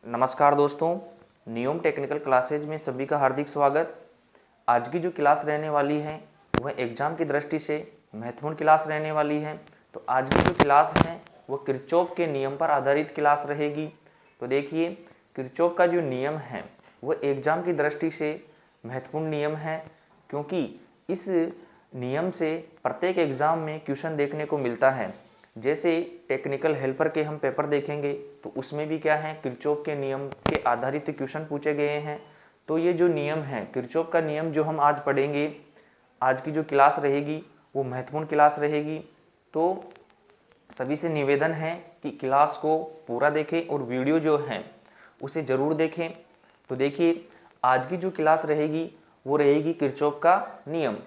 नमस्कार दोस्तों, नियम टेक्निकल क्लासेज में सभी का हार्दिक स्वागत। आज की जो क्लास रहने वाली है वह एग्जाम की दृष्टि से महत्वपूर्ण क्लास रहने वाली है। तो आज की जो क्लास है वह किरचॉफ के नियम पर आधारित क्लास रहेगी। तो देखिए, किरचॉफ का जो नियम है वह एग्जाम की दृष्टि से महत्वपूर्ण नियम है, क्योंकि इस नियम से प्रत्येक एग्जाम में क्वेश्चन देखने को मिलता है। जैसे टेक्निकल हेल्पर के हम पेपर देखेंगे तो उसमें भी क्या है, किरचॉफ के नियम के आधारित क्वेश्चन पूछे गए हैं। तो ये जो नियम है, किरचॉफ का नियम जो हम आज पढ़ेंगे, आज की जो क्लास रहेगी वो महत्वपूर्ण क्लास रहेगी। तो सभी से निवेदन है कि क्लास को पूरा देखें और वीडियो जो है उसे ज़रूर देखें। तो देखिए, आज की जो क्लास रहेगी वो रहेगी किरचॉफ का नियम।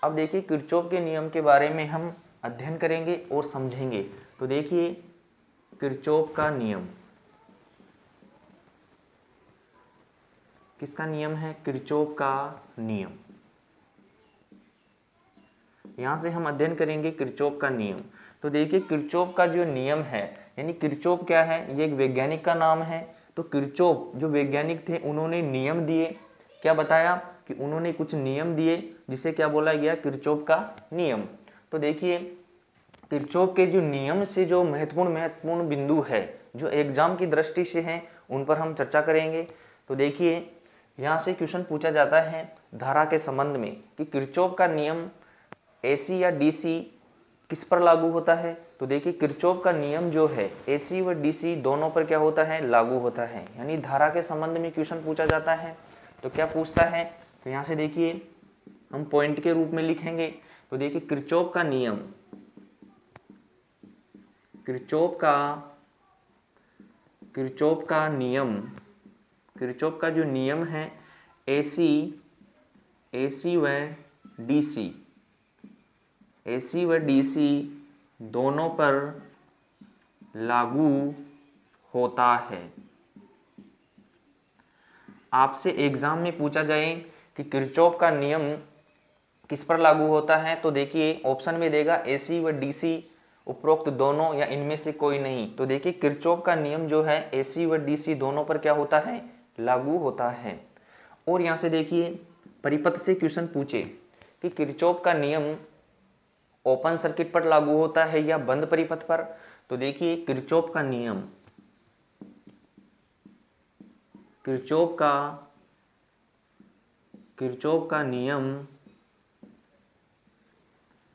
अब देखिए, किरचॉफ के नियम के बारे में हम अध्ययन करेंगे और समझेंगे। तो देखिए, किरचॉफ का नियम किसका नियम है? किरचॉफ का नियम। यहां से हम अध्ययन करेंगे किरचॉफ का नियम। तो देखिए, किरचॉफ का जो नियम है, यानी किरचॉफ क्या है, ये एक वैज्ञानिक का नाम है। तो किरचॉफ जो वैज्ञानिक थे उन्होंने नियम दिए। क्या बताया कि उन्होंने कुछ नियम दिए जिसे क्या बोला गया, किरचॉफ का नियम। तो देखिए, किरचॉफ के जो नियम से जो महत्वपूर्ण बिंदु है जो एग्जाम की दृष्टि से हैं उन पर हम चर्चा करेंगे। तो देखिए, यहाँ से क्वेश्चन पूछा जाता है धारा के संबंध में कि किरचॉफ का नियम एसी या डीसी किस पर लागू होता है। तो देखिए, किरचॉफ का नियम जो है एसी व डीसी दोनों पर क्या होता है, लागू होता है। यानी धारा के संबंध में क्वेश्चन पूछा जाता है तो क्या पूछता है, तो यहाँ से देखिए हम पॉइंट के रूप में लिखेंगे। तो देखिए, किरचॉफ का नियम, किरचॉफ का जो नियम है एसी व डीसी दोनों पर लागू होता है। आपसे एग्जाम में पूछा जाए कि किरचॉफ का नियम किस पर लागू होता है, तो देखिए ऑप्शन में देगा एसी व डीसी, उपरोक्त दोनों या इनमें से कोई नहीं। तो देखिए, किरचॉफ का नियम जो है एसी व डीसी दोनों पर क्या होता है, लागू होता है। और यहाँ से देखिए, परिपथ से क्वेश्चन पूछे कि किरचॉफ का नियम ओपन सर्किट पर लागू होता है या बंद परिपथ पर। तो देखिए, किरचॉफ का नियम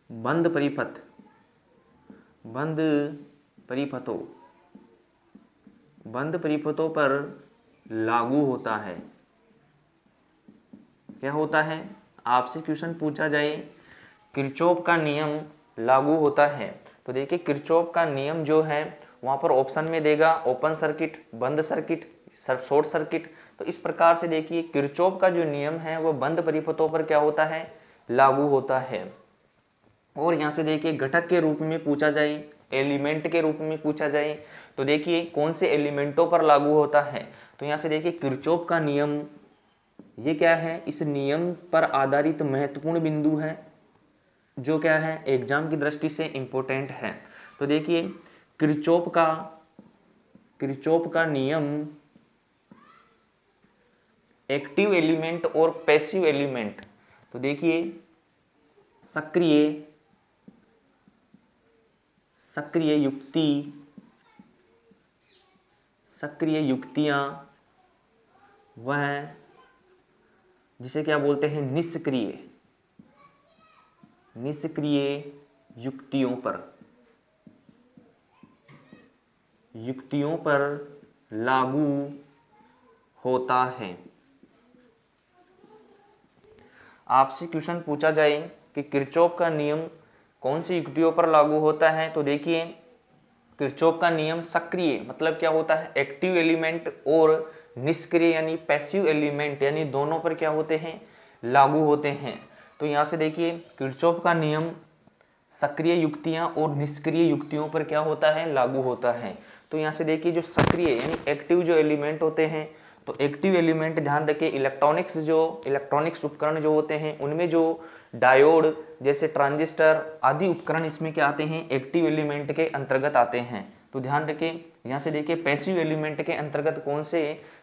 बंद परिपथों पर लागू होता है। क्या होता है, आपसे क्वेश्चन पूछा जाए किरचॉफ का नियम लागू होता है, तो देखिए किरचॉफ का नियम जो है वहां पर ऑप्शन में देगा ओपन सर्किट, बंद सर्किट, शॉर्ट सर्किट। तो इस प्रकार से देखिए, किरचॉफ का जो नियम है वह बंद परिपथों पर क्या होता है, लागू होता है। और यहाँ से देखिए, घटक के रूप में पूछा जाए, एलिमेंट के रूप में पूछा जाए, तो देखिए कौन से एलिमेंटों पर लागू होता है। तो यहाँ से देखिए, किरचॉफ का नियम ये क्या है, इस नियम पर आधारित महत्वपूर्ण बिंदु है जो क्या है, एग्जाम की दृष्टि से इंपॉर्टेंट है। तो देखिए, किरचॉफ का नियम एक्टिव एलिमेंट और पैसिव एलिमेंट, तो देखिए सक्रिय युक्तियां वह जिसे क्या बोलते हैं, निष्क्रिय युक्तियों पर लागू होता है। आपसे क्वेश्चन पूछा जाए कि किरचॉफ का नियम कौन सी युक्तियों पर लागू होता है, तो देखिए किरचॉफ का नियम सक्रिय मतलब क्या होता है, एक्टिव एलिमेंट, और निष्क्रिय यानी पैसिव एलिमेंट यानी दोनों पर क्या होते हैं, लागू होते हैं। तो यहाँ से देखिए, किरचॉफ का नियम सक्रिय युक्तियां और निष्क्रिय युक्तियों पर क्या होता है, लागू होता है। तो यहाँ से देखिए, जो सक्रिय यानी एक्टिव जो एलिमेंट होते हैं, तो एक्टिव एलिमेंट ध्यान रखिए, इलेक्ट्रॉनिक्स उपकरण जो होते हैं उनमें जो डायोड जैसे ट्रांजिस्टर आदि उपकरण इसमें क्या आते हैं, एक्टिव एलिमेंट के अंतर्गत आते हैं। तो ध्यान रखें, यहाँ से देखिए पैसिव एलिमेंट के अंतर्गत कौन से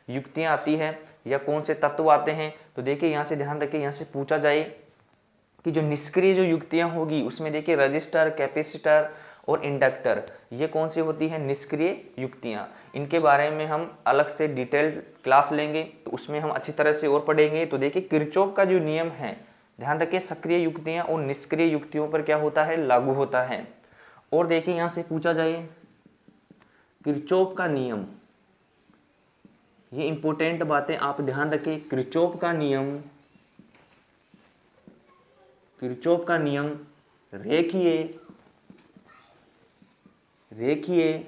युक्तियाँ आती है या कौन से तत्व आते हैं। तो देखिए यहाँ से ध्यान रखें, यहाँ से पूछा जाए कि जो निष्क्रिय जो युक्तियाँ होगी उसमें देखिए रजिस्टर, कैपेसिटर और इंडक्टर, ये कौन सी होती हैं, निष्क्रिय युक्तियाँ। इनके बारे में हम अलग से डिटेल्ड क्लास लेंगे, तो उसमें हम अच्छी तरह से और पढ़ेंगे। तो देखिए किरचॉफ का जो नियम है, ध्यान रखिए सक्रिय युक्तियाँ और निष्क्रिय युक्तियों पर क्या होता है, लागू होता है। और देखिए यहाँ से पूछा जाए किरचॉफ का नियम, ये इंपॉर्टेंट बातें आप ध्यान रखें। किरचॉफ का नियम, किरचॉफ का नियम रेखीय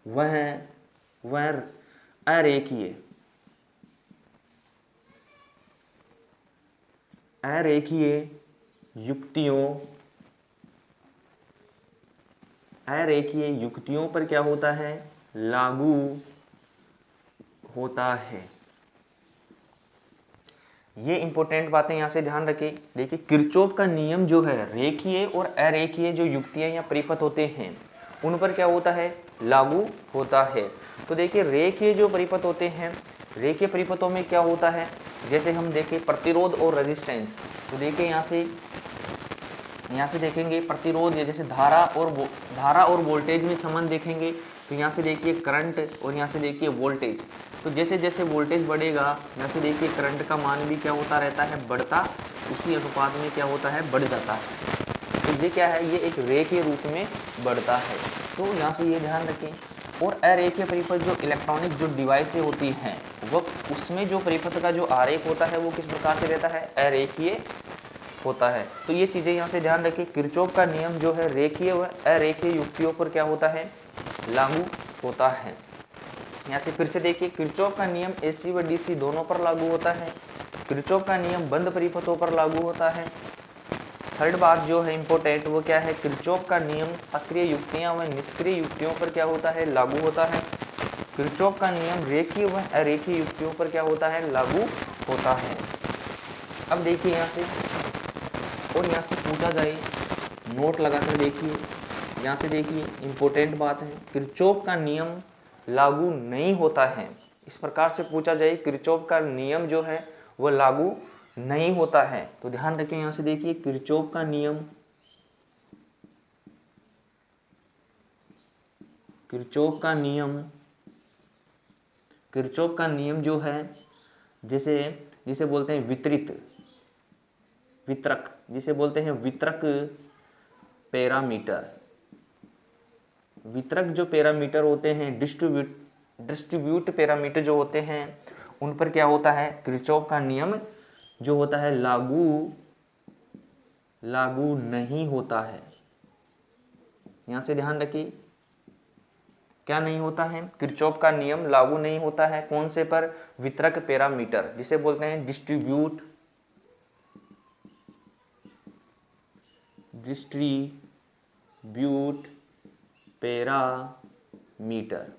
वह अरेखीय युक्तियों पर क्या होता है, लागू होता है। ये इंपॉर्टेंट बातें यहाँ से ध्यान रखें। देखिए किरचॉफ का नियम जो है रेखीय और अरेखीय जो युक्तियाँ या परिपथ होते हैं उन पर क्या होता है, लागू होता है। तो देखिए रेखीय जो परिपथ होते हैं, रेखीय परिपथों में क्या होता है, जैसे हम देखें प्रतिरोध और रेजिस्टेंस। तो देखिए यहाँ से देखेंगे प्रतिरोध, या जैसे धारा और वोल्टेज में संबंध देखेंगे। तो यहाँ से देखिए करंट और यहाँ से देखिए वोल्टेज। तो जैसे जैसे वोल्टेज बढ़ेगा, यहाँ से देखिए करंट का मान भी क्या होता रहता है, बढ़ता, उसी अनुपात में क्या होता है, बढ़ जाता है। तो ये क्या है, ये एक रेखीय रूप में बढ़ता है। तो यहाँ से ये ध्यान रखें। और अरेखीय परिपथ जो इलेक्ट्रॉनिक जो डिवाइसें होती हैं, वो उसमें जो परिपथ का जो आरेख होता है वो किस प्रकार से रहता है, अरेखीय होता है। तो ये चीज़ें यहाँ से ध्यान रखें। किरचॉफ का नियम जो है रेखीय व अरेखीय युक्तियों पर क्या होता है, लागू होता है। यहाँ से फिर से देखिए, किरचॉफ का नियम एसी व डीसी दोनों पर लागू होता है। किरचॉफ का नियम बंद परिपथों पर लागू होता है। थर्ड बात जो है इंपॉर्टेंट, वो क्या है, किरचॉफ का नियम सक्रिय युक्तियां व निष्क्रिय युक्तियों पर क्या होता है, लागू होता है। किरचॉफ का नियम रेखीय व अरेखीय युक्तियों पर क्या होता है, लागू होता है। अब देखिए यहाँ से, और यहाँ से पूछा जाए, नोट लगाकर देखिए, यहाँ से देखिए इंपॉर्टेंट बात है, किरचॉफ का नियम लागू नहीं होता है। इस प्रकार से पूछा जाए, किरचॉफ का नियम जो है वो लागू नहीं होता है। तो ध्यान रखें, यहाँ से देखिए किरचॉफ का नियम, किरचॉफ का नियम जो है, जिसे बोलते हैं वितरक, जिसे बोलते हैं वितरक पैरामीटर। वितरक जो पैरामीटर होते हैं, डिस्ट्रीब्यूट पैरामीटर जो होते हैं, उन पर क्या होता है, किरचॉफ का नियम जो होता है लागू नहीं होता है। यहां से ध्यान रखिए, क्या नहीं होता है, किरचॉफ का नियम लागू नहीं होता है। कौन से पर, वितरक पैरामीटर, जिसे बोलते हैं डिस्ट्रीब्यूट पैरामीटर।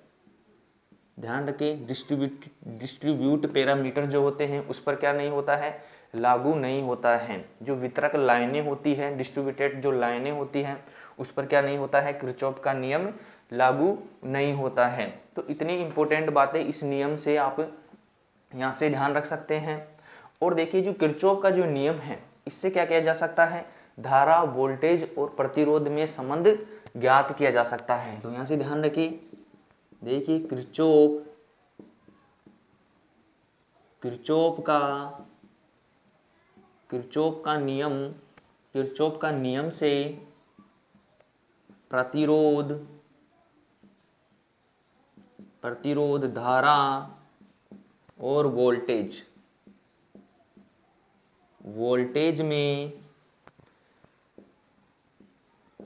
ध्यान रखें, डिस्ट्रीब्यूट पैरामीटर जो होते हैं उस पर क्या नहीं होता है, लागू नहीं होता है। जो वितरक लाइनें होती हैं, डिस्ट्रीब्यूटेड जो लाइनें होती हैं, उस पर क्या नहीं होता है, किरचॉफ का नियम लागू नहीं होता है। तो इतनी इंपॉर्टेंट बातें इस नियम से आप यहाँ से ध्यान रख सकते हैं। और देखिए, जो किरचॉफ का जो नियम है, इससे क्या किया जा सकता है, धारा, वोल्टेज और प्रतिरोध में संबंध ज्ञात किया जा सकता है। तो यहाँ से ध्यान रखिए, देखिए किरचॉफ का नियम से प्रतिरोध, धारा और वोल्टेज में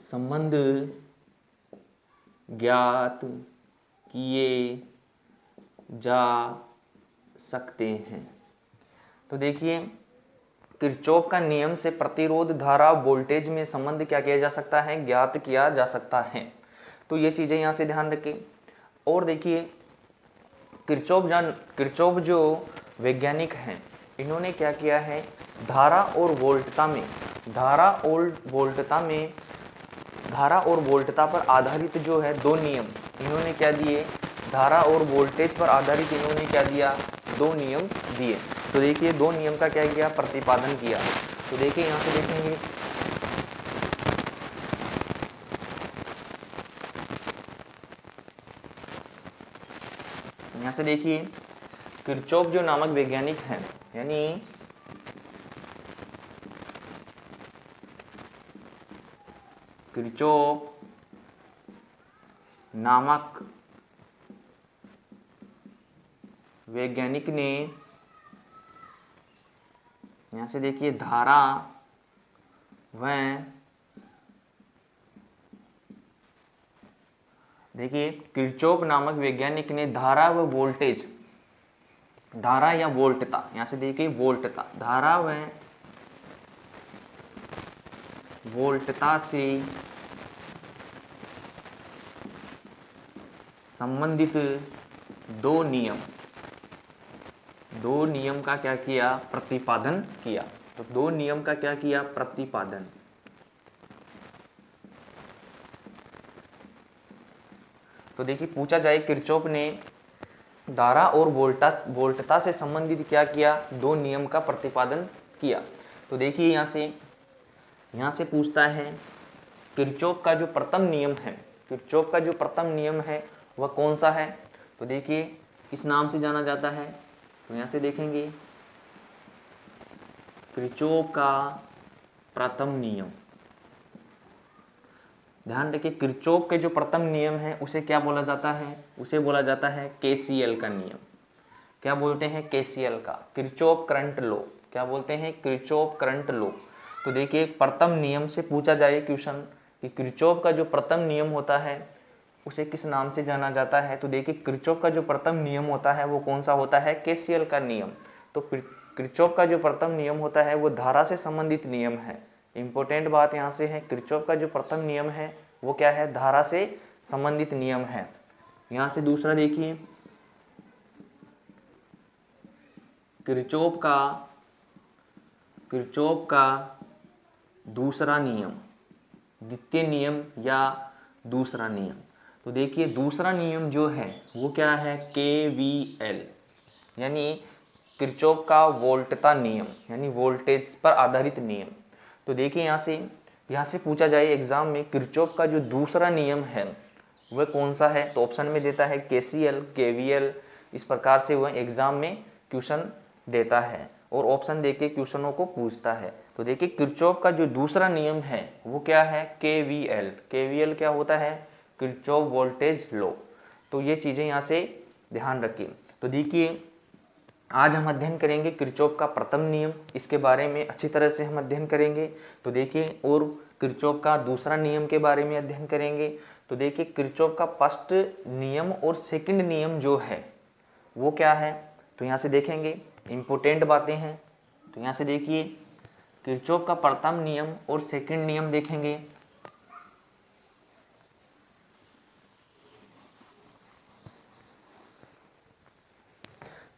संबंध ज्ञात किए जा सकते हैं। तो देखिए, किरचॉफ का नियम से प्रतिरोध, धारा, वोल्टेज में संबंध क्या किया जा सकता है, ज्ञात किया जा सकता है। तो ये चीजें यहाँ से ध्यान रखें। और देखिए, किरचॉफ जो वैज्ञानिक हैं, इन्होंने क्या किया है, धारा और वोल्टता पर आधारित जो है दो नियम, इन्होंने क्या दिए, धारा और वोल्टेज पर आधारित इन्होंने क्या दिया, 2 नियम दिए। तो देखिए 2 नियम का क्या किया, प्रतिपादन किया। तो देखिए यहाँ से देखेंगे, यहाँ से देखिए किरचॉफ जो नामक वैज्ञानिक हैं, यानी किरचॉफ नामक वैज्ञानिक ने, यहां से देखिए धारा व, देखिए किरचॉफ नामक वैज्ञानिक ने धारा व वोल्टेज, धारा या वोल्टता, यहां से देखिए वोल्टता, धारा व वोल्टता से संबंधित 2 नियम का क्या किया, प्रतिपादन किया। तो 2 नियम का क्या किया, प्रतिपादन। तो देखिए पूछा जाए किरचॉफ ने धारा और वोल्टता से संबंधित क्या किया, 2 नियम का प्रतिपादन किया। तो देखिए यहाँ से पूछता है किरचॉफ का जो प्रथम नियम है, किरचॉफ का जो प्रथम नियम है वह कौन सा है। तो देखिए इस नाम से जाना जाता है। तो यहाँ से देखेंगे किरचॉफ का प्रथम नियम, ध्यान रखिए किरचॉफ के जो प्रथम नियम है उसे क्या बोला जाता है, उसे बोला जाता है केसीएल का नियम। क्या बोलते हैं, केसीएल का, किरचॉफ करंट लॉ। क्या बोलते हैं, किरचॉफ करंट लॉ। तो देखिए प्रथम नियम से पूछा जाए क्वेश्चन कि किरचॉफ का जो प्रथम नियम होता है उसे किस नाम से जाना जाता है। तो देखिए किरचॉफ का जो प्रथम नियम होता है वो कौन सा होता है, केसीएल का नियम। तो किरचॉफ का जो प्रथम नियम होता है वो धारा से संबंधित नियम है। इंपॉर्टेंट बात यहाँ से है, किरचॉफ का जो प्रथम नियम है वो क्या है, धारा से संबंधित नियम है। यहाँ से दूसरा देखिए किरचॉफ का दूसरा नियम, द्वितीय नियम या दूसरा नियम। तो देखिए दूसरा नियम जो है वो क्या है, केवीएल, यानी किरचॉफ का वोल्टता नियम, यानी वोल्टेज पर आधारित नियम। तो देखिए यहाँ से पूछा जाए एग्जाम में किरचॉफ का जो दूसरा नियम है वह कौन सा है। तो ऑप्शन में देता है केसीएल, केवीएल, इस प्रकार से वह एग्जाम में क्वेश्चन देता है और ऑप्शन देके क्वेश्चनों को पूछता है। तो देखिए किरचॉफ का जो दूसरा नियम है वो क्या है, केवीएल। केवीएल क्या होता है, किरचॉफ वोल्टेज लॉ। तो ये चीजें यहाँ से ध्यान रखिए। तो देखिए आज हम अध्ययन करेंगे किरचॉफ का प्रथम नियम, इसके बारे में अच्छी तरह से हम अध्ययन करेंगे। तो देखिए और किरचॉफ का दूसरा नियम के बारे में अध्ययन करेंगे। तो देखिए किरचॉफ का फर्स्ट नियम और सेकंड नियम जो है वो क्या है। तो यहाँ से देखेंगे इंपॉर्टेंट बातें हैं। तो यहाँ से देखिए किरचॉफ का प्रथम नियम और सेकंड नियम देखेंगे।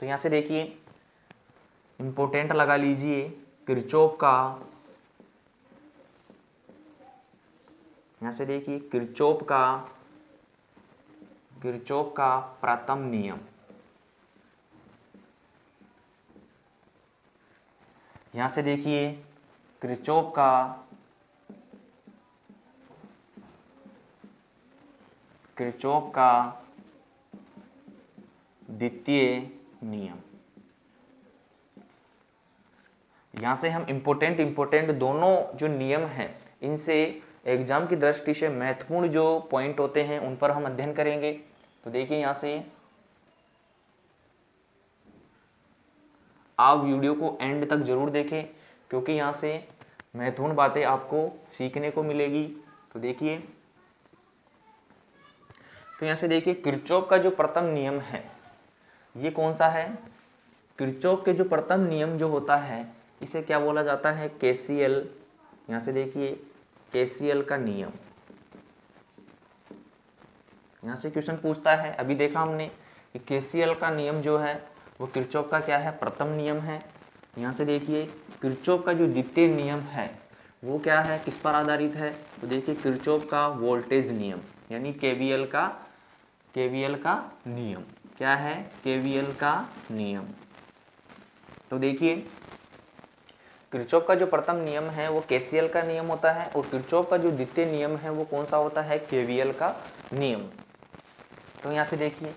तो यहाँ से देखिए इंपॉर्टेंट लगा लीजिए किरचॉफ का, यहाँ से देखिए किरचॉफ का प्रथम नियम, यहाँ से देखिए किरचॉफ का द्वितीय नियम। यहां से हम इंपॉर्टेंट दोनों जो नियम हैं इनसे एग्जाम की दृष्टि से महत्वपूर्ण जो पॉइंट होते हैं उन पर हम अध्ययन करेंगे। तो देखिए यहां से आप वीडियो को एंड तक जरूर देखें क्योंकि यहां से महत्वपूर्ण बातें आपको सीखने को मिलेगी। तो देखिए तो यहां से देखिए किरचॉफ का जो प्रथम नियम है ये कौन सा है, किरचॉफ के जो प्रथम नियम जो होता है इसे क्या बोला जाता है, केसीएल। यहां से देखिए केसीएल का नियम। यहां से क्वेश्चन पूछता है, अभी देखा हमने कि केसीएल का नियम जो है वो किरचॉफ का क्या है, प्रथम नियम है। यहां से देखिए किरचॉफ का जो द्वितीय नियम है वो क्या है, किस पर आधारित है। तो देखिए किरचॉफ का वोल्टेज नियम यानी केवीएल का केवीएल का नियम। क्या है? केवीएल का नियम। तो देखिए किरचॉफ का जो प्रथम नियम है वो केसीएल का नियम होता है और किरचॉफ का जो द्वितीय नियम है वो कौन सा होता है? केवीएल का नियम। तो यहां से देखिए,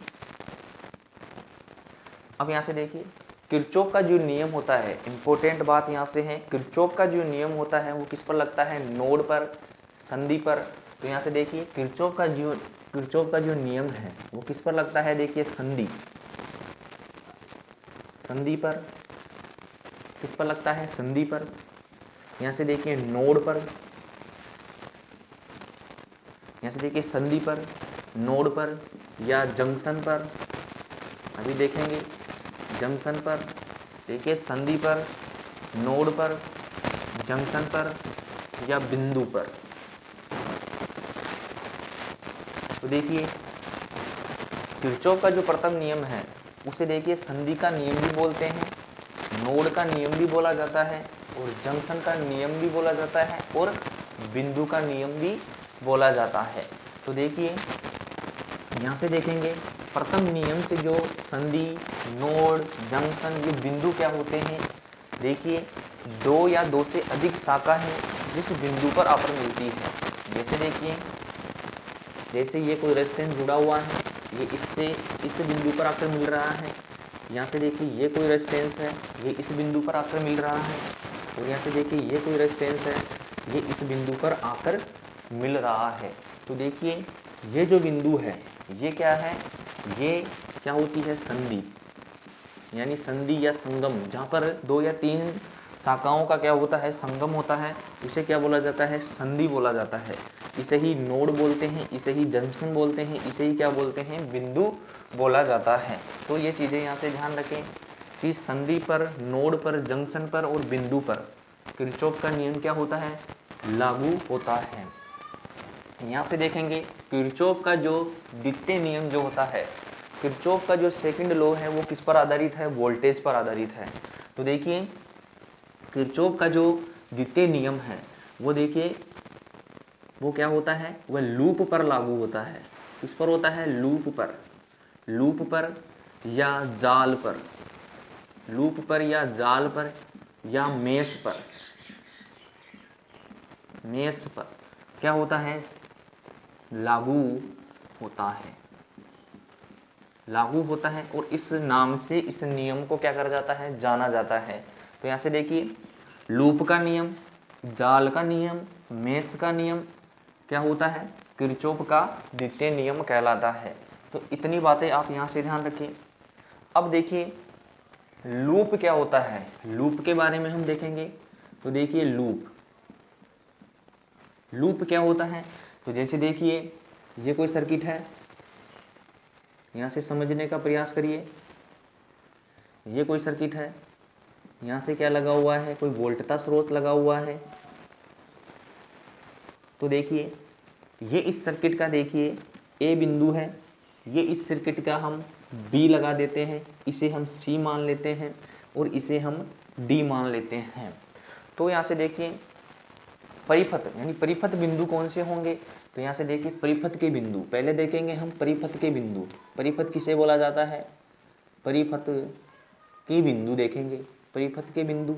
अब यहां से देखिए किरचॉफ का जो नियम होता है, इंपॉर्टेंट बात यहां से है, किरचॉफ का जो नियम होता है वो किस पर लगता है? नोड पर, संधि पर। तो यहां से देखिए किरचॉफ का जो नियम है वो किस पर लगता है? देखिए संधि पर। किस पर लगता है? संधि पर। यहां से देखिए नोड पर, यहां से देखिए संधि पर, नोड पर या जंक्शन पर। अभी देखेंगे जंक्शन पर, देखिए संधि पर, नोड पर, जंक्शन पर या बिंदु पर। तो देखिए किरचॉफ का जो प्रथम नियम है उसे देखिए संधि का नियम भी बोलते हैं, नोड का नियम भी बोला जाता है और जंक्शन का नियम भी बोला जाता है और बिंदु का नियम भी बोला जाता है। तो देखिए यहाँ से देखेंगे प्रथम नियम से जो संधि, नोड, जंक्शन, ये बिंदु क्या होते हैं? देखिए दो या दो से अधिक शाखा है जिस बिंदु पर आकर मिलती है। जैसे देखिए, जैसे ये कोई रेजिस्टेंस जुड़ा हुआ है, ये इससे इस बिंदु पर आकर मिल रहा है। यहाँ से देखिए ये कोई रेजिस्टेंस है, ये इस बिंदु पर आकर मिल रहा है। और यहाँ से देखिए ये कोई रेजिस्टेंस है, ये इस बिंदु पर आकर मिल रहा है। तो देखिए ये जो बिंदु है ये क्या है? ये क्या होती है? संधि, यानी संधि या संगम, जहाँ पर दो या तीन शाखाओं का क्या होता है? संगम होता है। उसे क्या बोला जाता है? संधि बोला जाता है। इसे ही नोड बोलते हैं, इसे ही जंक्शन बोलते हैं, इसे ही क्या बोलते हैं? बिंदु बोला जाता है। तो ये चीज़ें यहाँ से ध्यान रखें कि संधि पर, नोड पर, जंक्शन पर और बिंदु पर किरचॉफ का नियम क्या होता है? लागू होता है। यहाँ से देखेंगे किरचॉफ का जो द्वितीय नियम जो होता है, किरचॉफ का जो सेकंड लॉ है वो किस पर आधारित है? वोल्टेज पर आधारित है। तो देखिए किरचॉफ का जो द्वितीय नियम है वो देखिए वो क्या होता है? वह लूप पर लागू होता है। किस पर होता है? लूप पर, लूप पर या जाल पर, लूप पर या जाल पर या मेष पर। मेष पर क्या होता है? लागू होता है, लागू होता है और इस नाम से इस नियम को क्या करा जाता है? जाना जाता है। तो यहाँ से देखिए लूप का नियम, जाल का नियम, मेष का नियम क्या होता है? किरचॉफ का द्वितीय नियम कहलाता है। तो इतनी बातें आप यहाँ से ध्यान रखिए। अब देखिए लूप क्या होता है, लूप के बारे में हम देखेंगे। तो देखिए लूप, लूप क्या होता है? तो जैसे देखिए ये कोई सर्किट है, यहाँ से समझने का प्रयास करिए। ये कोई सर्किट है, यहाँ से क्या लगा हुआ है? कोई वोल्टता स्रोत लगा हुआ है। तो देखिए ये इस सर्किट का देखिए ए बिंदु है, ये इस सर्किट का हम बी लगा देते हैं, इसे हम सी मान लेते हैं और इसे हम डी मान लेते हैं। तो यहाँ से देखिए परिपथ, यानी परिपथ बिंदु कौन से होंगे? तो यहाँ से देखिए परिपथ के बिंदु, पहले देखेंगे हम परिपथ के बिंदु। परिपथ किसे बोला जाता है? परिपथ की बिंदु देखेंगे। परिपथ के बिंदु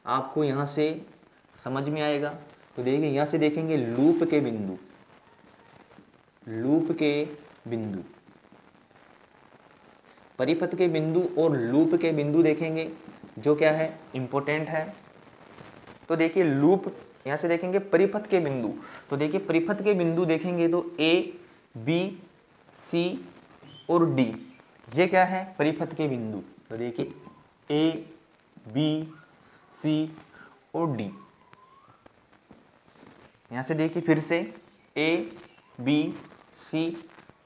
आपको यहाँ से समझ में आएगा। तो देखिए यहाँ से देखेंगे लूप के बिंदु, लूप के बिंदु, परिपथ के बिंदु और लूप के बिंदु देखेंगे जो क्या है? इंपॉर्टेंट है। तो देखिए लूप, यहाँ से देखेंगे परिपथ के बिंदु। तो देखिए परिपथ के बिंदु देखेंगे तो ए, बी, सी और डी, ये क्या है? परिपथ के बिंदु। तो देखिए ए, बी, सी और डी। यहाँ से देखिए फिर से ए, बी, सी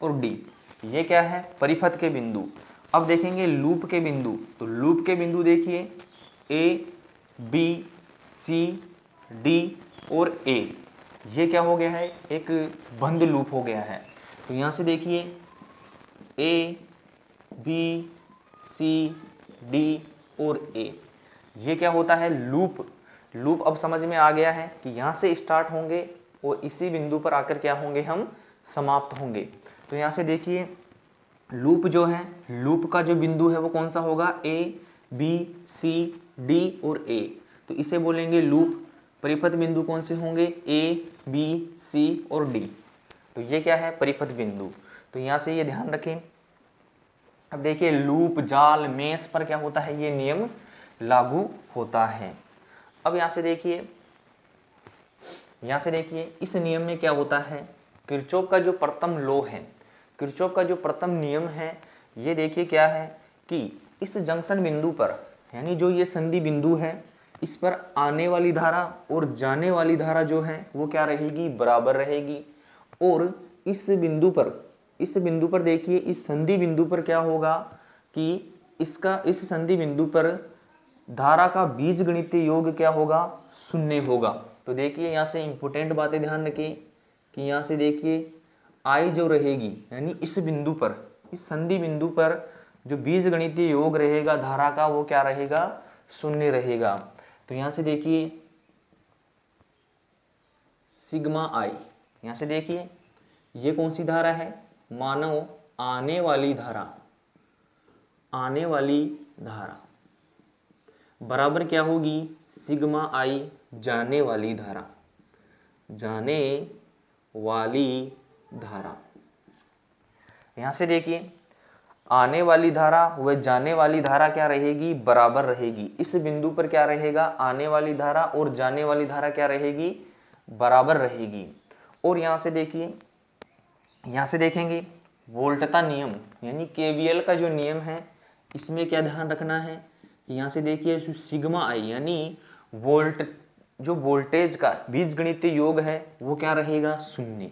और डी, ये क्या है? परिपथ के बिंदु। अब देखेंगे लूप के बिंदु। तो लूप के बिंदु देखिए ए, बी, सी, डी और ए, ये क्या हो गया है? एक बंद लूप हो गया है। तो यहाँ से देखिए ए, बी, सी, डी और ए, ये क्या होता है? लूप। लूप अब समझ में आ गया है कि यहाँ से स्टार्ट होंगे और इसी बिंदु पर आकर क्या होंगे? हम समाप्त होंगे। तो यहाँ से देखिए लूप जो है, लूप का जो बिंदु है वो कौन सा होगा, ए बी सी डी और ए, तो इसे बोलेंगे लूप। परिपथ बिंदु कौन से होंगे, ए बी सी और डी, तो ये क्या है, परिपथ बिंदु। तो यहाँ से ये ध्यान रखें। अब देखिए लूप, जाल, मेष पर क्या होता है, ये नियम लागू होता है। अब यहाँ से देखिए इस नियम में क्या होता है, किरचॉफ का जो प्रथम लॉ है, किरचॉफ का जो प्रथम नियम है, ये देखिए क्या है कि इस जंक्शन बिंदु पर, यानी जो ये संधि बिंदु है, इस पर आने वाली धारा और जाने वाली धारा जो है वो क्या रहेगी, बराबर रहेगी। और इस बिंदु पर देखिए, इस संधि बिंदु पर क्या होगा कि इस संधि बिंदु पर धारा का बीजगणितीय योग क्या होगा, शून्य होगा। तो देखिए यहाँ से इंपॉर्टेंट बातें ध्यान रखिए कि यहाँ से देखिए आई जो रहेगी, यानी इस बिंदु पर, इस संधि बिंदु पर जो बीजगणितीय योग रहेगा धारा का, वो क्या रहेगा, शून्य रहेगा। तो यहाँ से देखिए सिग्मा आई, यहाँ से देखिए ये कौन सी धारा है, मानो आने वाली धारा बराबर क्या होगी, सिग्मा आई जाने वाली धारा। यहां से देखिए आने वाली धारा व जाने वाली धारा क्या रहेगी, बराबर रहेगी। इस बिंदु पर क्या रहेगा, आने वाली धारा और जाने वाली धारा क्या रहेगी, बराबर रहेगी। और यहां से देखिए, यहां से देखेंगे वोल्टता नियम, यानी केवीएल का जो नियम है, इसमें क्या ध्यान रखना है, यहाँ से देखिए सिग्मा आई यानी जो वोल्टेज का बीजगणितीय योग है वो क्या रहेगा, शून्य।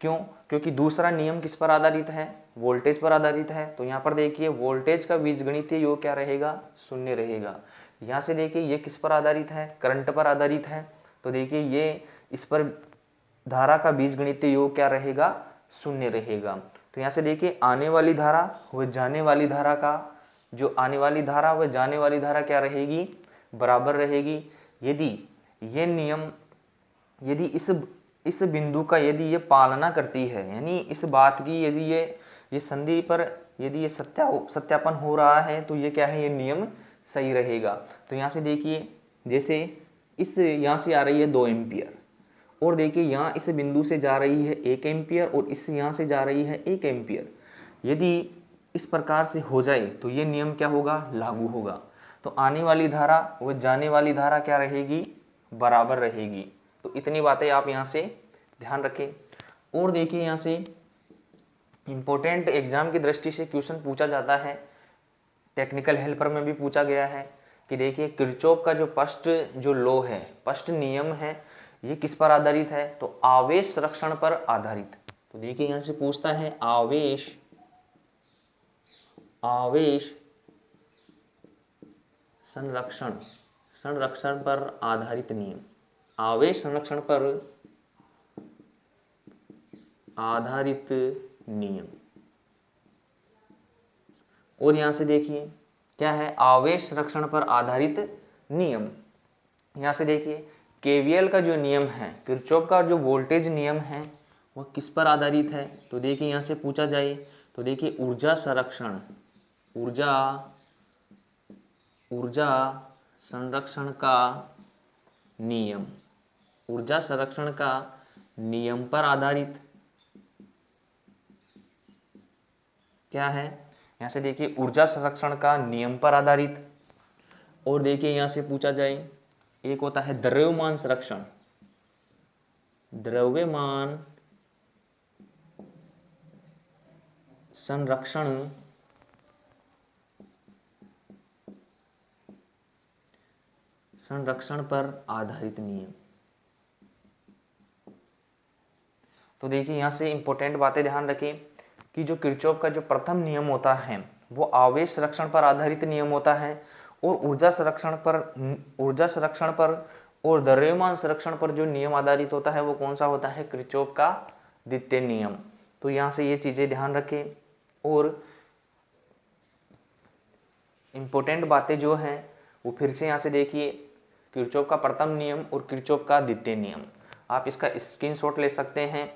क्यों, क्योंकि दूसरा नियम किस पर आधारित है, वोल्टेज पर आधारित है। तो यहाँ पर देखिए वोल्टेज का बीजगणितीय योग क्या रहेगा, शून्य रहेगा। यहाँ से देखिए ये किस पर आधारित है, करंट पर आधारित है। तो देखिए ये इस पर धारा का बीजगणितीय योग क्या रहेगा, शून्य रहेगा। तो यहाँ से देखिए आने वाली धारा व जाने वाली धारा का, जो आने वाली धारा व जाने वाली धारा क्या रहेगी, बराबर रहेगी। यदि ये नियम, यदि इस बिंदु का यदि ये पालना करती है, यानी इस बात की यदि ये संधि पर यदि ये सत्यापन हो रहा है, तो ये क्या है, ये नियम सही रहेगा। तो यहाँ से देखिए जैसे इस यहाँ से आ रही है 2 एम्पियर, और देखिए यहाँ इस बिंदु से जा रही है 1 एम्पियर, और इस यहाँ से जा रही है 1 एम्पियर। यदि इस प्रकार से हो जाए तो ये नियम क्या होगा, लागू होगा। तो आने वाली धारा व जाने वाली धारा क्या रहेगी, बराबर रहेगी। तो इतनी बातें आप यहाँ से ध्यान रखें। और देखिए यहाँ से इंपॉर्टेंट एग्जाम की दृष्टि से क्वेश्चन पूछा जाता है, टेक्निकल हेल्पर में भी पूछा गया है कि देखिए किरचॉफ का जो फर्स्ट जो लॉ है, फर्स्ट नियम है, ये किस पर आधारित है, तो आवेश संरक्षण पर आधारित। तो देखिए यहाँ से पूछता है आवेश संरक्षण पर आधारित नियम, आवेश संरक्षण पर आधारित नियम। और यहां से देखिए क्या है, आवेश संरक्षण पर आधारित नियम। यहां से देखिए केवीएल का जो नियम है, किरचॉफ का जो वोल्टेज नियम है, वह किस पर आधारित है। तो देखिए यहां से पूछा जाए तो देखिए ऊर्जा संरक्षण का नियम, ऊर्जा संरक्षण का नियम पर आधारित क्या है, यहां से देखिए ऊर्जा संरक्षण का नियम पर आधारित। और देखिए यहां से पूछा जाए, एक होता है द्रव्यमान संरक्षण, द्रव्यमान संरक्षण पर आधारित नियम। तो देखिए यहां से इंपॉर्टेंट बातें ध्यान रखें कि जो किरचॉफ का जो प्रथम नियम होता है वो आवेश संरक्षण पर आधारित नियम होता है, और ऊर्जा संरक्षण पर और द्रव्यमान संरक्षण पर जो नियम आधारित होता है वो कौन सा होता है, किरचॉफ का द्वितीय नियम। तो यहां से ये चीजें ध्यान रखें। और इंपॉर्टेंट बातें जो हैं वो फिर से यहाँ से देखिए, किरचॉफ का प्रथम नियम और किरचॉफ का द्वितीय नियम, आप इसका स्क्रीनशॉट ले सकते हैं।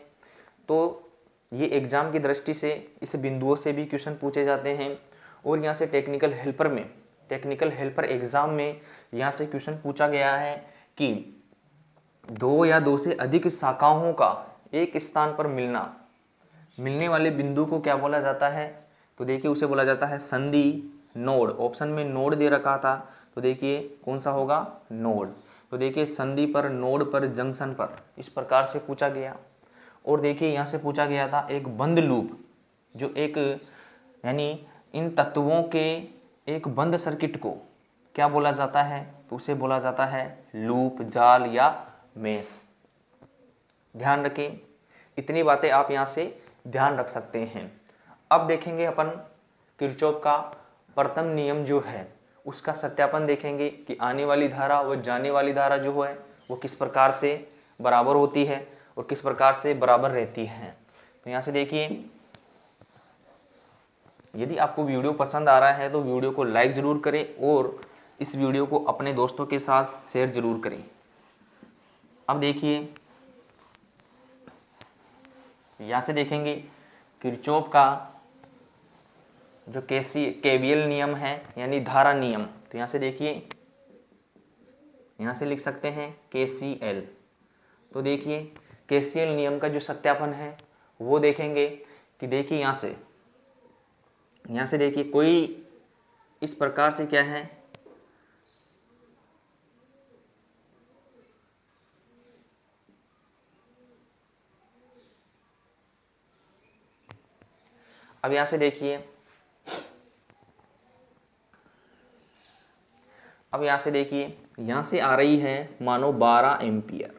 तो ये एग्जाम की दृष्टि से इस बिंदुओं से भी क्वेश्चन पूछे जाते हैं। और यहाँ से टेक्निकल हेल्पर एग्जाम में यहाँ से क्वेश्चन पूछा गया है कि दो या दो से अधिक शाखाओं का एक स्थान पर मिलने वाले बिंदु को क्या बोला जाता है? तो देखिए उसे बोला जाता है संधि, नोड। ऑप्शन में नोड दे रखा था, तो देखिए कौन सा होगा? नोड। तो देखिए संधि पर, नोड पर, जंक्शन पर, इस प्रकार से पूछा गया। और देखिए यहाँ से पूछा गया था एक बंद लूप, जो एक यानी इन तत्वों के एक बंद सर्किट को क्या बोला जाता है? तो उसे बोला जाता है लूप, जाल या मेष। ध्यान रखें, इतनी बातें आप यहाँ से ध्यान रख सकते हैं। अब देखेंगे अपन किरचॉफ का प्रथम नियम जो है उसका सत्यापन देखेंगे कि आने वाली धारा व जाने वाली धारा जो है वो किस प्रकार से बराबर होती है और किस प्रकार से बराबर रहती है। तो यहाँ से देखिए, यदि आपको वीडियो पसंद आ रहा है तो वीडियो को लाइक जरूर करें और इस वीडियो को अपने दोस्तों के साथ शेयर जरूर करें। अब देखिए यहाँ से देखेंगे किरचॉफ का जो केवीएल नियम है यानी धारा नियम। तो यहाँ से देखिए, यहाँ से लिख सकते हैं KCL। तो देखिए KCL नियम का जो सत्यापन है वो देखेंगे कि देखिए यहाँ से देखिए कोई इस प्रकार से क्या है, अब यहाँ से देखिए, यहाँ से आ रही है मानो 12 एम्पियर।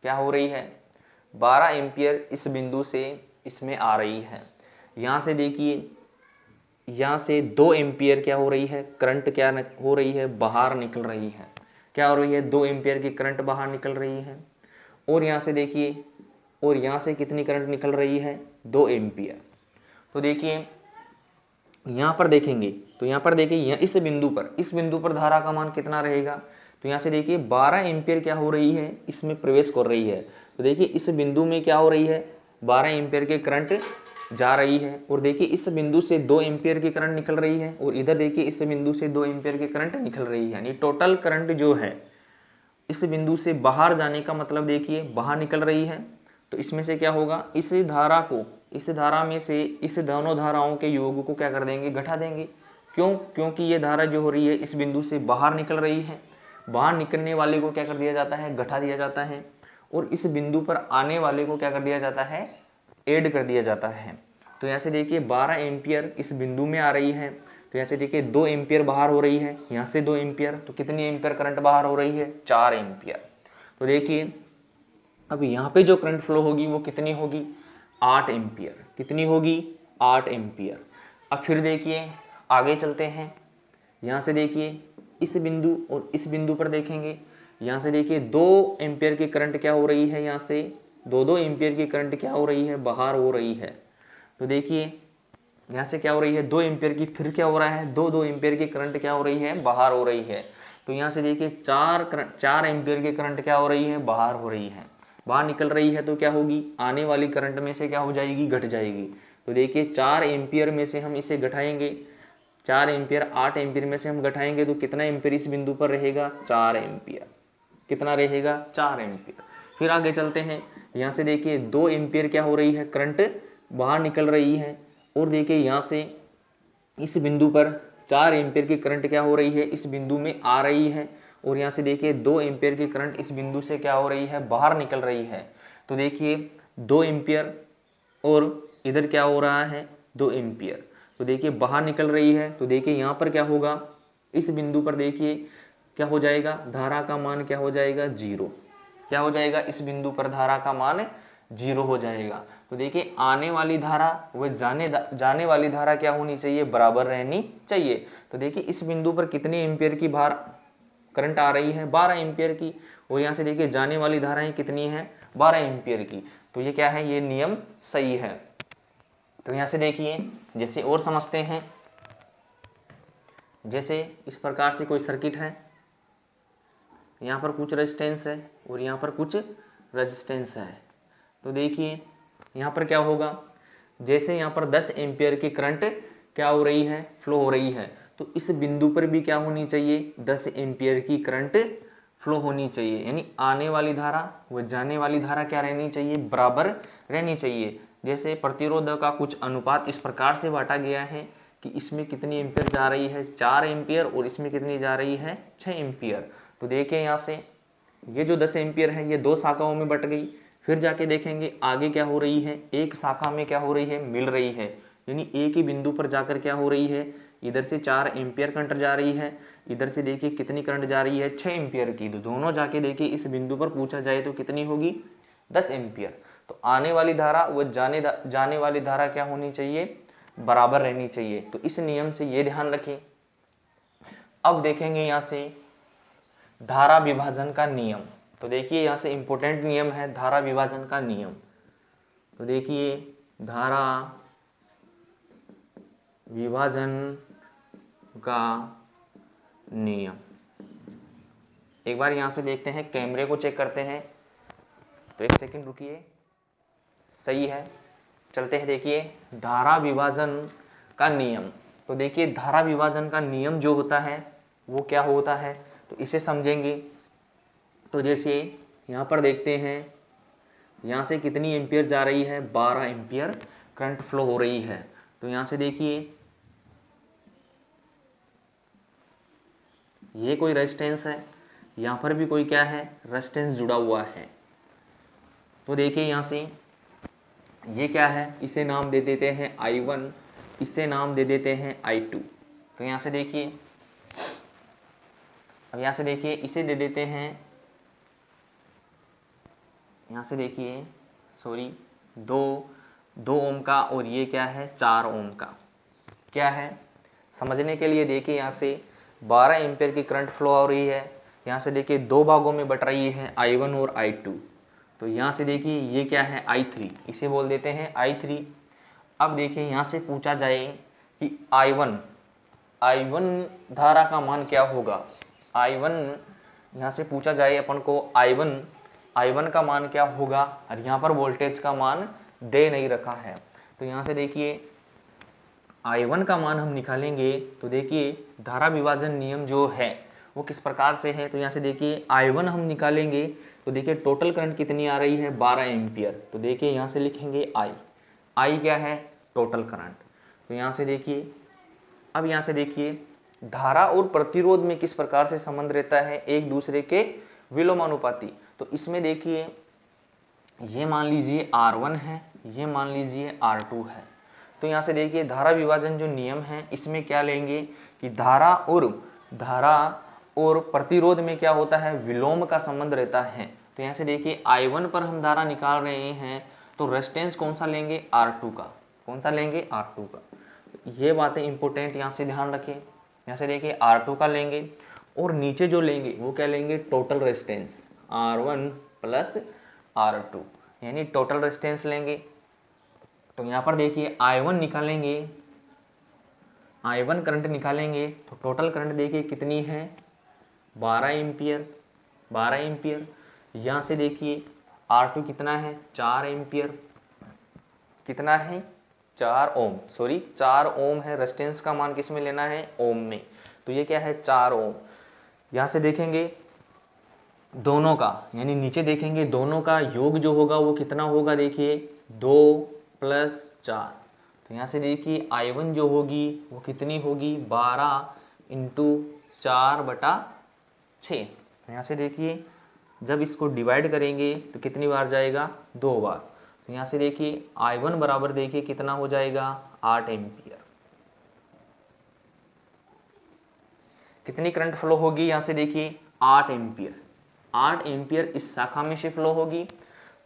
क्या हो रही है? 12 एम्पियर इस बिंदु से इसमें आ रही है। यहाँ से देखिए, यहाँ से 2 एम्पियर क्या हो रही है? करंट क्या हो रही है? बाहर निकल रही है। क्या हो रही है? 2 एम्पियर की करंट बाहर निकल रही है। और यहाँ से देखिए, और यहाँ से कितनी करंट निकल रही है? 2 एम्पियर। तो देखिए यहाँ पर देखेंगे, तो यहाँ पर देखिए इस बिंदु पर धारा का मान कितना रहेगा? तो यहाँ से देखिए 12 एम्पियर क्या हो रही है? इसमें प्रवेश कर रही है। तो देखिए इस बिंदु में क्या हो रही है? 12 एम्पियर की करंट जा रही है। और देखिए इस बिंदु से 2 एम्पियर की करंट निकल रही है और इधर देखिए इस बिंदु से 2 एम्पियर की करंट निकल रही है। यानी टोटल करंट जो है इस बिंदु से बाहर जाने का मतलब देखिए बाहर निकल रही है। तो इसमें से क्या होगा? इस धारा में से इस दोनों धाराओं के योग को क्या कर देंगे? घटा देंगे। क्यों? क्योंकि ये धारा जो हो रही है इस बिंदु से बाहर निकल रही है। बाहर निकलने वाले को क्या कर दिया जाता है? घटा दिया जाता है। और इस बिंदु पर आने वाले को क्या कर दिया जाता है? ऐड कर दिया जाता है। तो यहाँ से देखिए 12 एम्पियर इस बिंदु में आ रही है। तो यहाँ से देखिए 2 एम्पियर बाहर हो रही है, यहाँ से 2 एम्पियर। तो कितनी एम्पियर करंट बाहर हो रही है? 4 एम्पियर। तो देखिए अब यहाँ पे जो करंट फ्लो होगी वो कितनी होगी? 8 एम्पियर। कितनी होगी? 8 एम्पियर। अब फिर देखिए आगे चलते हैं। यहाँ से देखिए इस बिंदु और इस बिंदु पर देखेंगे। यहाँ से देखिए 2 एम्पियर की करंट क्या हो रही है? यहाँ से 2 एम्पियर की करंट क्या हो रही है? बाहर हो रही है। तो देखिए यहाँ से क्या हो रही है? 2 एम्पियर की, फिर क्या हो रहा है? 2 एम्पियर की करंट क्या हो रही है? बाहर हो रही है। तो यहाँ से देखिए 4 एम्पियर की करंट क्या हो रही है? बाहर हो रही है। बाहर निकल रही है तो क्या होगी? आने वाली करंट में से क्या हो जाएगी? घट जाएगी। तो देखिए 4 एम्पियर में से हम इसे घटाएंगे, 4 एम्पियर 8 एम्पियर में से हम घटाएंगे तो कितना एम्पियर इस बिंदु पर रहेगा? 4 एम्पियर। कितना रहेगा? 4 एम्पियर। फिर आगे चलते हैं। यहाँ से देखिए 2 एम्पियर क्या हो रही है? करंट बाहर निकल रही है। और देखिए यहाँ से इस बिंदु पर 4 एम्पियर की करंट क्या हो रही है? इस बिंदु में आ रही है। और यहाँ से देखिए 2 एम्पियर की करंट इस बिंदु से क्या हो रही है? बाहर निकल रही है। तो देखिए 2 एम्पियर और इधर क्या हो रहा है? 2 एम्पियर। तो देखिए बाहर निकल रही है। तो देखिए यहाँ पर क्या होगा? इस बिंदु पर देखिए क्या हो जाएगा? धारा का मान क्या हो जाएगा? 0। क्या हो जाएगा? इस बिंदु पर धारा का मान 0 हो जाएगा। तो देखिए आने वाली धारा व जाने वाली धारा क्या होनी चाहिए? बराबर रहनी चाहिए। तो देखिए इस बिंदु पर कितनी एम्पियर की करंट आ रही है? 12 एम्पियर की। और यहाँ से देखिए जाने वाली धाराएं कितनी है? 12 एम्पियर की। तो ये क्या है? ये नियम सही है। तो यहाँ से देखिए जैसे और समझते हैं, जैसे इस प्रकार से कोई सर्किट है, यहाँ पर कुछ रेजिस्टेंस है और यहाँ पर कुछ रेजिस्टेंस है। तो देखिए यहाँ पर क्या होगा, जैसे यहाँ पर 10 एम्पियर की करंट क्या हो रही है, फ्लो हो रही है, तो इस बिंदु पर भी क्या होनी चाहिए, 10 एम्पियर की करंट फ्लो होनी चाहिए। यानी आने वाली धारा व जाने वाली धारा क्या रहनी चाहिए, बराबर रहनी चाहिए। जैसे प्रतिरोध का कुछ अनुपात इस प्रकार से बांटा गया है कि इसमें कितनी एम्पियर जा रही है, 4 एम्पियर, और इसमें कितनी जा रही है, 6 एम्पियर। तो देखिए यहाँ से ये जो 10 एम्पियर है ये 2 शाखाओं में बट गई। फिर जाके देखेंगे आगे क्या हो रही है, एक शाखा में क्या हो रही है, मिल रही है। यानी एक ही बिंदु पर जाकर क्या हो रही है, इधर से 4 एम्पियर करंट जा रही है, इधर से देखिए कितनी करंट जा रही है, 6 एम्पियर की। तो दोनों जाके देखिए इस बिंदु पर पूछा जाए तो कितनी होगी, 10 एम्पियर। तो आने वाली धारा व जाने वाली धारा क्या होनी चाहिए, बराबर रहनी चाहिए। तो इस नियम से ये ध्यान रखें। अब देखेंगे यहाँ से धारा विभाजन का नियम। तो देखिए यहाँ से इंपॉर्टेंट नियम है धारा विभाजन का नियम। तो देखिए धारा विभाजन का नियम, एक बार यहाँ से देखते हैं, कैमरे को चेक करते हैं। तो एक सेकंड रुकिए, सही है, चलते हैं। देखिए धारा विभाजन का नियम। तो देखिए धारा विभाजन का नियम जो होता है वो क्या होता है, तो इसे समझेंगे। तो जैसे यहाँ पर देखते हैं, यहाँ से कितनी एम्पियर जा रही है, 12 एम्पियर करंट फ्लो हो रही है। तो यहाँ से देखिए ये कोई रेजिस्टेंस है, यहाँ पर भी कोई क्या है, रेजिस्टेंस जुड़ा हुआ है। तो देखिए यहाँ से ये क्या है, इसे नाम दे देते हैं I1, इसे नाम दे देते हैं I2। तो यहाँ से देखिए, अब यहाँ से देखिए इसे दे देते हैं, यहाँ से देखिए सॉरी 2 ओम का, और ये क्या है, 4 ओम का। क्या है समझने के लिए देखिए, यहाँ से 12 एम्पियर की करंट फ्लो हो रही है। यहाँ से देखिए 2 भागों में बट रही है, I1 और I2। तो यहाँ से देखिए ये क्या है, I3, इसे बोल देते हैं I3। अब देखिए यहाँ से पूछा जाए कि I1 धारा का मान क्या होगा, I1 यहाँ से पूछा जाए अपन को I1 का मान क्या होगा, और यहाँ पर वोल्टेज का मान दे नहीं रखा है। तो यहाँ से देखिए I1 का मान हम निकालेंगे। तो देखिए धारा विभाजन नियम जो है वो किस प्रकार से है, तो यहाँ से देखिए I1 हम निकालेंगे। तो देखिए टोटल करंट कितनी आ रही है, 12 एम्पियर। तो देखिए यहाँ से लिखेंगे I क्या है, टोटल करंट। तो यहाँ से देखिए, अब यहाँ से देखिए धारा और प्रतिरोध में किस प्रकार से संबंध रहता है, एक दूसरे के विलोमानुपाती। तो इसमें देखिए ये मान लीजिए R1 है, ये मान लीजिए R2 है। तो यहाँ से देखिए धारा विभाजन जो नियम है इसमें क्या लेंगे कि धारा और प्रतिरोध में क्या होता है, विलोम का संबंध रहता है। तो यहाँ से देखिए I1 पर हम धारा निकाल रहे हैं, तो रेजिस्टेंस कौन सा लेंगे, R2 का। कौन सा लेंगे, R2 का। ये बातें इंपॉर्टेंट यहाँ से ध्यान रखें। यहाँ से देखिए R2 का लेंगे, और नीचे जो लेंगे वो क्या लेंगे, total resistance R1 plus R2, यानी टोटल रेजिस्टेंस लेंगे। तो यहाँ पर देखिए I1 निकालेंगे, I1 करंट निकालेंगे, तो टोटल करंट देखिए कितनी है, 12 एम्पियर। यहाँ से देखिए R2 कितना है, 4 एम्पियर। कितना है, 4 ओम, सॉरी 4 ओम है। रेजिस्टेंस का मान किस में लेना है, ओम में। तो ये क्या है, 4 ओम। यहाँ से देखेंगे दोनों का, यानी नीचे देखेंगे दोनों का योग जो होगा वो कितना होगा, देखिए 2 + 4। तो यहाँ से देखिए I1 जो होगी वो कितनी होगी, 12 × 4/6। तो यहाँ से देखिए जब इसको डिवाइड करेंगे तो कितनी बार जाएगा, 2 बार। तो यहाँ से देखिए I1 बराबर देखिए कितना हो जाएगा, 8 एम्पियर। कितनी करंट फ्लो होगी, यहाँ से देखिए 8 एम्पियर। 8 एम्पियर इस शाखा में से फ्लो होगी।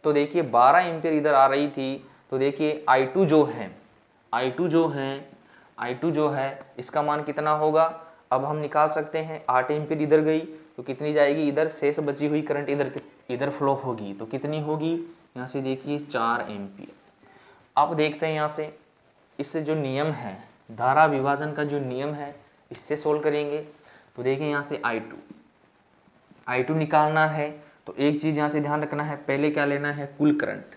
तो देखिए 12 एम्पियर इधर आ रही थी। तो देखिए I2 जो है इसका मान कितना होगा, अब हम निकाल सकते हैं। 8 एम्पियर इधर गई तो कितनी जाएगी, इधर शेष बची हुई करंट इधर फ्लो होगी। तो कितनी होगी, यहाँ से देखिए 4 एम्पियर। अब देखते हैं यहाँ से, इससे जो नियम है धारा विभाजन का जो नियम है इससे सोल्व करेंगे। तो देखिए यहाँ से I2 निकालना है। तो एक चीज़ यहाँ से ध्यान रखना है, पहले क्या लेना है, कुल करंट।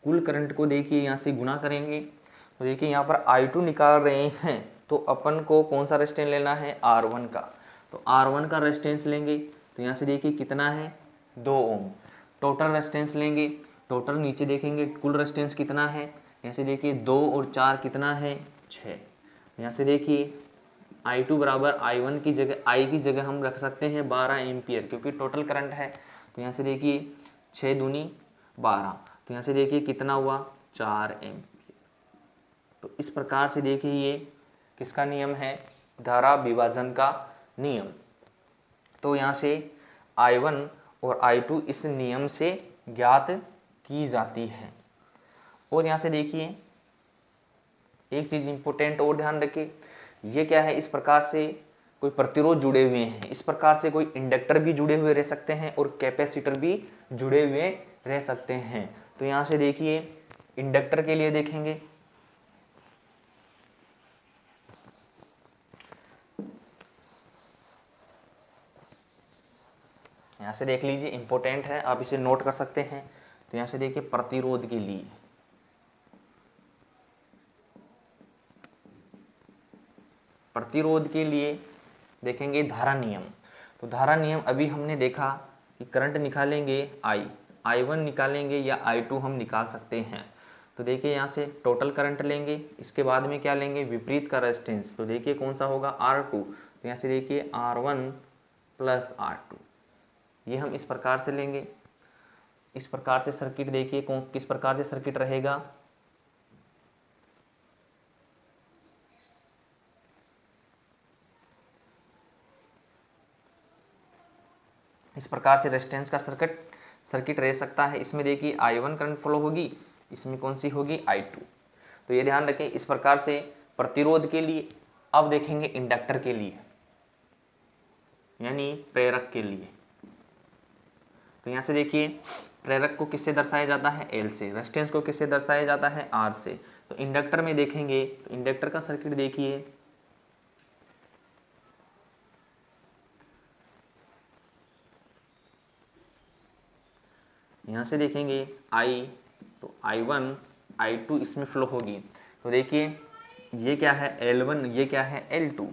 कुल करंट को देखिए यहाँ से गुना करेंगे तो देखिए यहाँ पर I2 निकाल रहे हैं तो अपन को कौन सा रेजिस्टेंस लेना है, R1 का। तो R1 का रेजिस्टेंस लेंगे तो यहाँ से देखिए कितना है, 2 ओम। टोटल रेजिस्टेंस लेंगे, टोटल नीचे देखेंगे कुल रेजिस्टेंस कितना है, यहाँ से देखिए 2 और 4 कितना है, 6। यहाँ से देखिए I2 बराबर I1 की जगह, I की जगह हम रख सकते हैं 12 एम्पियर, क्योंकि टोटल करंट है। तो यहाँ से देखिए 6 दूनी 12, तो यहाँ से देखिए कितना हुआ, 4 एम्पियर। तो इस प्रकार से देखिए ये किसका नियम है, धारा विभाजन का नियम। तो यहाँ से I1 और I2 इस नियम से ज्ञात की जाती है। और यहाँ से देखिए एक चीज इंपॉर्टेंट और ध्यान रखिए, ये क्या है, इस प्रकार से कोई प्रतिरोध जुड़े हुए हैं, इस प्रकार से कोई इंडक्टर भी जुड़े हुए रह सकते हैं और कैपेसिटर भी जुड़े हुए रह सकते हैं। तो यहाँ से देखिए इंडक्टर के लिए देखेंगे, यहाँ से देख लीजिए, इंपॉर्टेंट है, आप इसे नोट कर सकते हैं। तो यहाँ से देखिए प्रतिरोध के लिए, प्रतिरोध के लिए देखेंगे धारा नियम। तो धारा नियम अभी हमने देखा कि करंट निकालेंगे I1 निकालेंगे या I2 हम निकाल सकते हैं। तो देखिए यहाँ से टोटल करंट लेंगे, इसके बाद में क्या लेंगे, विपरीत का रेजिस्टेंस। तो देखिए कौन सा होगा, R2। तो यहाँ से देखिए R1 प्लस R2, ये हम इस प्रकार से लेंगे। इस प्रकार से सर्किट देखिए किस प्रकार से सर्किट रहेगा, इस प्रकार से रेजिस्टेंस का सर्किट रह सकता है। इसमें देखिए I1 करंट फ्लो होगी, इसमें कौन सी होगी, I2। तो ये ध्यान रखें। इस प्रकार से प्रतिरोध के लिए। अब देखेंगे इंडक्टर के लिए, यानी प्रेरक के लिए। तो यहाँ से देखिए प्रेरक को किससे दर्शाया जाता है, L से। रेजिस्टेंस को किससे दर्शाया जाता है, R से। तो इंडक्टर में देखेंगे तो इंडक्टर का सर्किट देखिए, यहाँ से देखेंगे I, तो I1 I2 इसमें फ्लो होगी। तो देखिए ये क्या है, L1, ये क्या है, L2।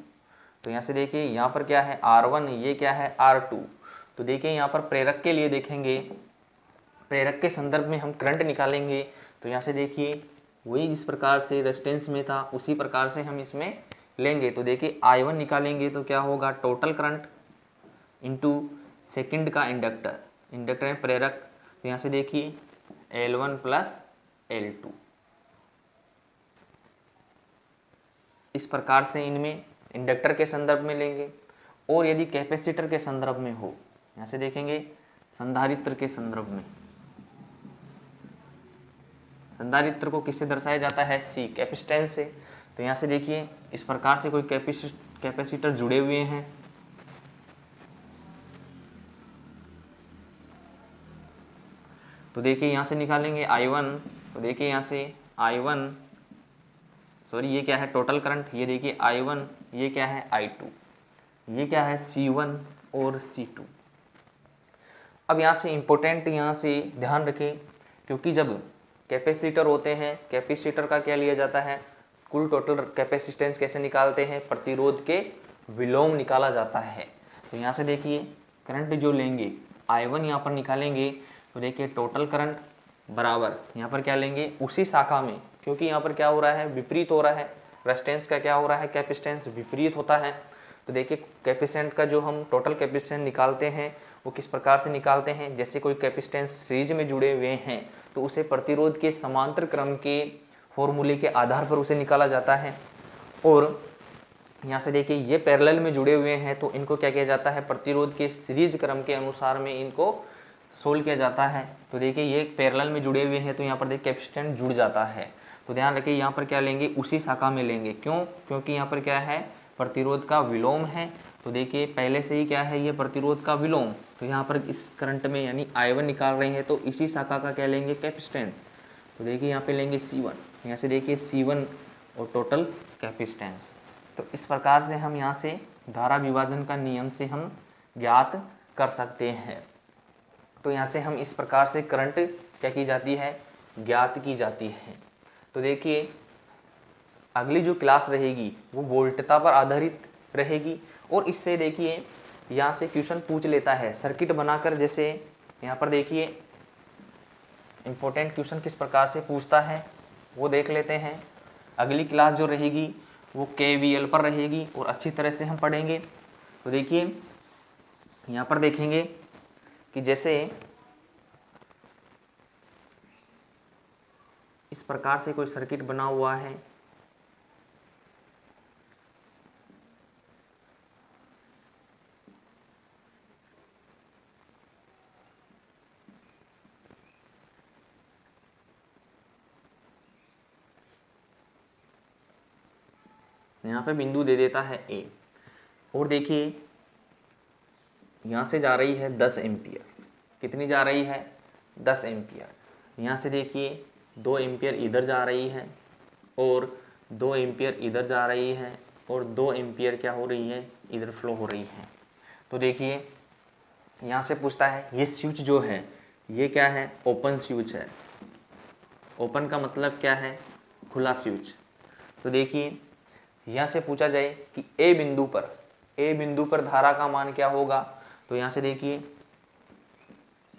तो यहाँ से देखिए यहाँ पर क्या है, R1, ये क्या है, R2। तो देखिए यहाँ पर प्रेरक के लिए देखेंगे, प्रेरक के संदर्भ में हम करंट निकालेंगे। तो यहाँ से देखिए वही जिस प्रकार से रेजिस्टेंस में था उसी प्रकार से हम इसमें लेंगे। तो देखिए I1 निकालेंगे तो क्या होगा, टोटल करंट इंटू सेकेंड का इंडक्टर, इंडक्टर में प्रेरक। तो यहाँ से देखिए L1 प्लस L2, इस प्रकार से इनमें इंडक्टर के संदर्भ में लेंगे। और यदि कैपेसिटर के संदर्भ में हो, यहाँ से देखेंगे संधारित्र के संदर्भ में। संधारित्र को किससे दर्शाया जाता है, C, कैपेसिटेंस से। तो यहाँ से देखिए इस प्रकार से कोई कैपेसिटर जुड़े हुए हैं। तो देखिए यहाँ से निकालेंगे I1। तो देखिए यहाँ से I1, सॉरी ये क्या है, टोटल करंट। ये देखिए I1, ये क्या है, I2, ये क्या है, C1 और C2। अब यहाँ से इम्पोर्टेंट, यहाँ से ध्यान रखें, क्योंकि जब कैपेसिटर होते हैं, कैपेसिटर का क्या लिया जाता है, कुल टोटल कैपेसिटेंस कैसे निकालते हैं, प्रतिरोध के विलोम निकाला जाता है। तो यहाँ से देखिए करंट जो लेंगे I1 यहाँ पर निकालेंगे। तो देखिए टोटल करंट बराबर यहाँ पर क्या लेंगे, उसी शाखा में, क्योंकि यहाँ पर क्या हो रहा है, विपरीत हो रहा है। रेजिस्टेंस का क्या हो रहा है, कैपेसिटेंस विपरीत होता है। तो देखिए कैपेसिटेंस का जो हम टोटल कैपेसिटेंस निकालते हैं वो किस प्रकार से निकालते हैं, जैसे कोई कैपेसिटेंस सीरीज में जुड़े हुए हैं तो उसे प्रतिरोध के समांतर क्रम के फॉर्मूले के आधार पर उसे निकाला जाता है। और यहाँ से देखिए ये पैरेलल में जुड़े हुए हैं तो इनको क्या किया जाता है, प्रतिरोध के सीरीज क्रम के अनुसार में इनको सोल्व किया जाता है। तो देखिए ये पैरेलल में जुड़े हुए हैं तो यहाँ पर देखिए कैपेसिटेंस जुड़ जाता है। तो ध्यान रखिए यहाँ पर क्या लेंगे, उसी शाखा में लेंगे। क्यों, क्योंकि यहाँ पर क्या है, प्रतिरोध का विलोम है। तो देखिए पहले से ही क्या है, ये प्रतिरोध का विलोम। तो यहाँ पर इस करंट में यानी I1 निकाल रहे हैं तो इसी शाखा का क्या लेंगे, कैपेसिटेंस। तो देखिए यहाँ पे लेंगे C1, यहाँ से देखिए C1 और टोटल कैपेसिटेंस। तो इस प्रकार से हम यहाँ से धारा विभाजन का नियम से हम ज्ञात कर सकते हैं। तो यहाँ से हम इस प्रकार से करंट क्या की जाती है, ज्ञात की जाती है। तो देखिए अगली जो क्लास रहेगी वो वोल्टता पर आधारित रहेगी और इससे देखिए यहाँ से क्वेश्चन पूछ लेता है सर्किट बनाकर। जैसे यहाँ पर देखिए इम्पोर्टेंट क्वेश्चन किस प्रकार से पूछता है वो देख लेते हैं। अगली क्लास जो रहेगी वो KVL पर रहेगी और अच्छी तरह से हम पढ़ेंगे। तो देखिए यहाँ पर देखेंगे कि जैसे इस प्रकार से कोई सर्किट बना हुआ है, यहाँ पे बिंदु दे देता है A और देखिए यहाँ से जा रही है 10 एम्पियर। कितनी जा रही है? 10 एम्पियर। यहाँ से देखिए 2 एम्पियर इधर जा रही है और 2 एम्पियर इधर जा रही है और 2 एम्पियर क्या हो रही है? इधर फ्लो हो रही है। तो देखिए यहाँ से पूछता है ये स्विच जो है ये क्या है? ओपन स्विच है। ओपन का मतलब क्या है? खुला स्विच। तो देखिए यहाँ से पूछा जाए कि ए बिंदु पर धारा का मान क्या होगा? तो यहाँ से देखिए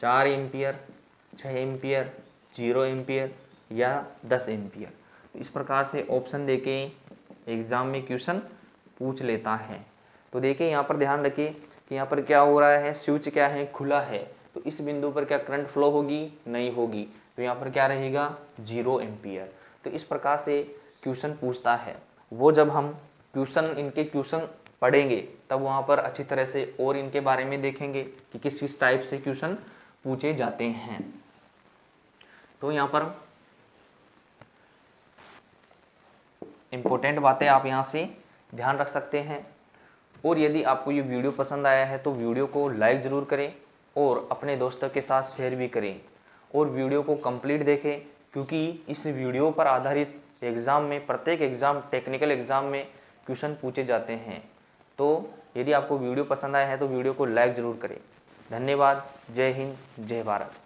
4 एम्पियर, 6 एम्पियर, 0 एम्पियर या 10 एम्पियर। तो इस प्रकार से ऑप्शन देके एग्जाम में क्वेश्चन पूछ लेता है। तो देखिए यहाँ पर ध्यान रखिए कि यहाँ पर क्या हो रहा है? स्विच क्या है? खुला है। तो इस बिंदु पर क्या करंट फ्लो होगी? नहीं होगी। तो यहाँ पर क्या रहेगा? 0 एम्पियर। तो इस प्रकार से क्वेश्चन पूछता है। वो जब हम इनके क्वेश्चन पढ़ेंगे तब वहाँ पर अच्छी तरह से और इनके बारे में देखेंगे कि किस टाइप से क्वेश्चन पूछे जाते हैं। तो यहाँ पर इम्पोर्टेंट बातें आप यहाँ से ध्यान रख सकते हैं। और यदि आपको ये वीडियो पसंद आया है तो वीडियो को लाइक ज़रूर करें और अपने दोस्तों के साथ शेयर भी करें और वीडियो को कंप्लीट देखें, क्योंकि इस वीडियो पर आधारित एग्ज़ाम में, प्रत्येक एग्ज़ाम, टेक्निकल एग्ज़ाम में क्वेश्चन पूछे जाते हैं। तो यदि आपको वीडियो पसंद आया है तो वीडियो को लाइक ज़रूर करें। धन्यवाद। जय हिंद, जय भारत।